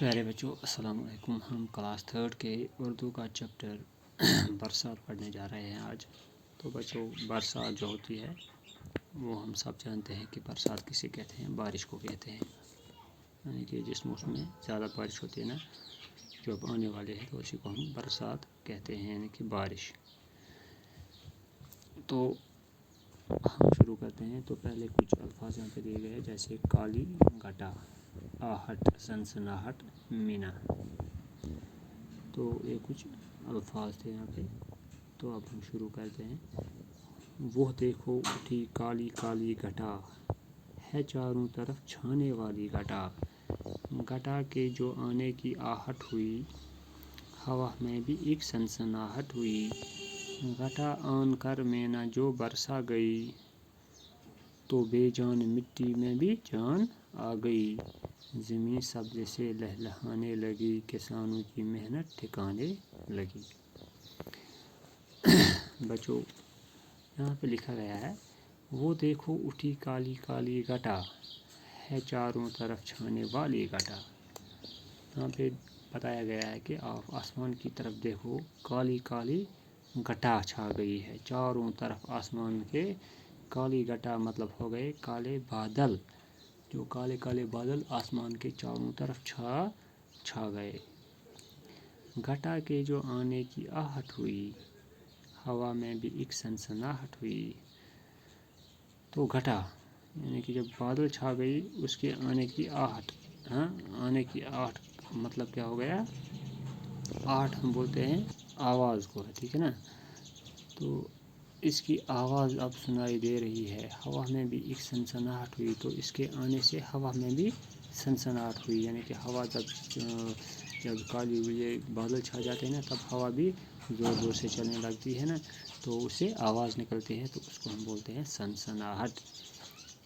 प्यारे बच्चों अस्सलाम वालेकुम। हम क्लास 3 के उर्दू का चैप्टर बरसात पढ़ने जा रहे हैं आज। तो बच्चों, बरसात जो होती है वो हम सब जानते हैं कि बरसात किसे कहते हैं, बारिश को कहते हैं। यानी कि जिस मौसम में ज़्यादा बारिश होती है ना, जो अब आने वाले हैं, तो उसी को हम बरसात कहते हैं, यानी कि बारिश। तो हम शुरू करते हैं। तो पहले कुछ अल्फाज यहाँ पे दिए गए हैं, जैसे काली घटा, आहट, सनसनाहट, मीना। तो ये कुछ अल्फाज थे यहाँ पे। तो अब हम शुरू करते हैं। वो देखो उठी काली काली घटा, है चारों तरफ छाने वाली घटा। घटा के जो आने की आहट हुई, हवा में भी एक सनसनाहट हुई। घटा आन कर मैना जो बरसा गई, तो बेजान मिट्टी में भी जान आ गई। ज़मीन सब्ज़ से लहलहाने लगी, किसानों की मेहनत ठिकाने लगी। बच्चों, यहाँ पे लिखा गया है, वो देखो उठी काली काली घटा, है चारों तरफ छाने वाली घटा। यहाँ पे बताया गया है कि आप आसमान की तरफ देखो, काली काली घटा छा गई है चारों तरफ। आसमान के काली घटा मतलब हो गए काले बादल। जो काले काले बादल आसमान के चारों तरफ छा गए। घटा के जो आने की आहट हुई, हवा में भी एक सनसनाहट हुई। तो घटा यानी कि जब बादल छा गई, उसके आने की आहट, आने की आहट मतलब क्या हो गया? आहट हम बोलते हैं आवाज़ को, ठीक है ना। तो इसकी आवाज़ अब सुनाई दे रही है। हवा में भी एक सनसनाहट हुई, तो इसके आने से हवा में भी सनसनाहट हुई। यानी कि हवा जब काली ये बादल छा जाते हैं ना, तब हवा भी ज़ोर ज़ोर से चलने लगती है ना, तो उससे आवाज़ निकलती है, तो उसको हम बोलते हैं सनसनाहट।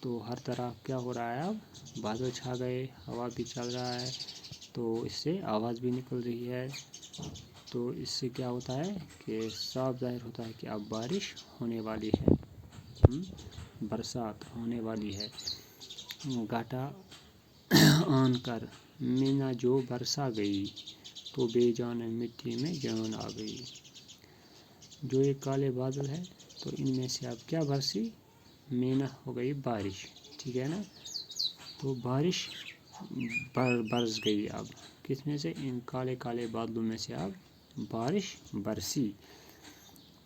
तो हर तरफ क्या हो रहा है? अब बादल छा गए, हवा भी चल रहा है, तो इससे आवाज़ भी निकल रही है। तो इससे क्या होता है कि साफ ज़ाहिर होता है कि अब बारिश होने वाली है, बरसात होने वाली है। घटा आन कर मीना जो बरसा गई, तो बेजान मिट्टी में जान आ गई। जो ये काले बादल है, तो इनमें से अब क्या बरसी? मीना हो गई बारिश, ठीक है ना। तो बारिश बरस गई अब किस में से? इन काले काले बादलों में से अब बारिश बरसी।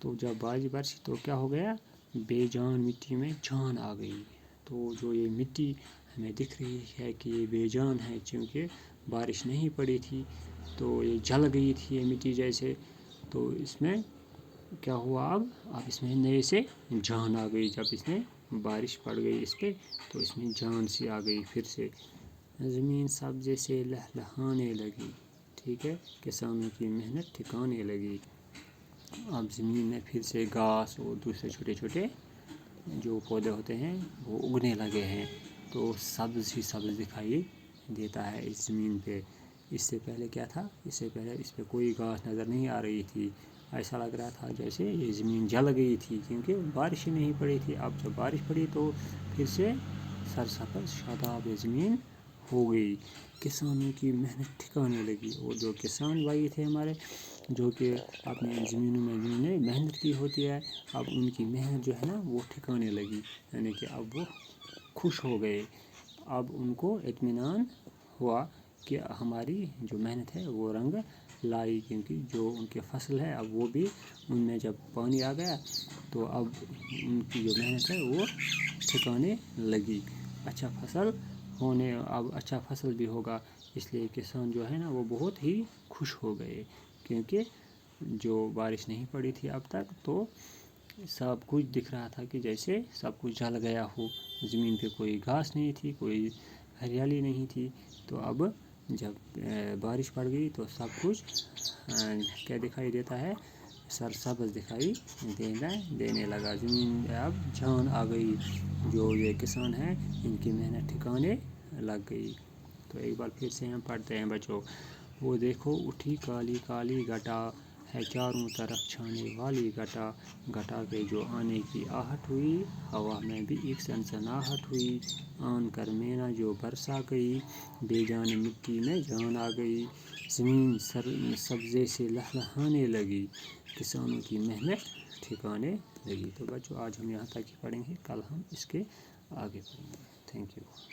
तो जब बारिश बरसी तो क्या हो गया? बेजान मिट्टी में जान आ गई। तो जो ये मिट्टी हमें दिख रही है कि ये बेजान है, क्योंकि बारिश नहीं पड़ी थी, तो ये जल गई थी ये मिट्टी जैसे। तो इसमें क्या हुआ? अब इसमें नए से जान आ गई। जब इसमें बारिश पड़ गई इस पर, तो इसमें जान सी आ गई फिर से। ज़मीन सब्ज़े से लहलहाने लगी, ठीक है, किसानों की मेहनत ठिकाने लगी। अब ज़मीन में फिर से घास और दूसरे छोटे छोटे जो पौधे होते हैं वो उगने लगे हैं। तो सब्ज़ ही सब्ज़ दिखाई देता है इस ज़मीन पे। इससे पहले क्या था? इससे पहले इस पर कोई घास नज़र नहीं आ रही थी। ऐसा लग रहा था जैसे ये ज़मीन जल गई थी, क्योंकि बारिश ही नहीं पड़ी थी। अब जब बारिश पड़ी तो फिर से सरसब्ज़ शादाब ज़मीन हो गई, किसानों की मेहनत ठिकाने लगी। और जो किसान भाई थे हमारे, जो कि अपनी ज़मीनों में जिन्होंने मेहनत की होती है, अब उनकी मेहनत जो है ना वो ठिकाने लगी। यानी कि अब वो खुश हो गए। अब उनको इत्मीनान हुआ कि हमारी जो मेहनत है वो रंग लाई, क्योंकि जो उनके फसल है अब वो भी, उनमें जब पानी आ गया, तो अब उनकी जो मेहनत है वो ठिकाने लगी। अच्छा फसल होने, अब अच्छा फसल भी होगा, इसलिए किसान जो है ना वो बहुत ही खुश हो गए। क्योंकि जो बारिश नहीं पड़ी थी अब तक, तो सब कुछ दिख रहा था कि जैसे सब कुछ जल गया हो। ज़मीन पे कोई घास नहीं थी, कोई हरियाली नहीं थी। तो अब जब बारिश पड़ गई तो सब कुछ क्या दिखाई देता है? सरसब्ज़ दिखाई देने लगा। ज़मीन अब जान आ गई। जो ये किसान हैं, इनकी मेहनत ठिकाने लग गई। तो एक बार फिर से हम पढ़ते हैं बच्चों। वो देखो उठी काली काली घटा, ہے چاروں طرف چھانے والی گھٹا، گھٹا کے جو آنے کی آہٹ ہوئی، ہوا میں بھی ایک سنسناہٹ ہوئی، آن کر مینا جو برسا گئی، بے جان مٹی میں جان آ گئی، زمین سبزے سے لہلہانے لگی، کسانوں کی محنت ٹھکانے لگی۔ تو بچوں آج ہم یہاں تک ہی پڑھیں گے، کل ہم اس کے آگے پڑھیں گے۔ Thank you.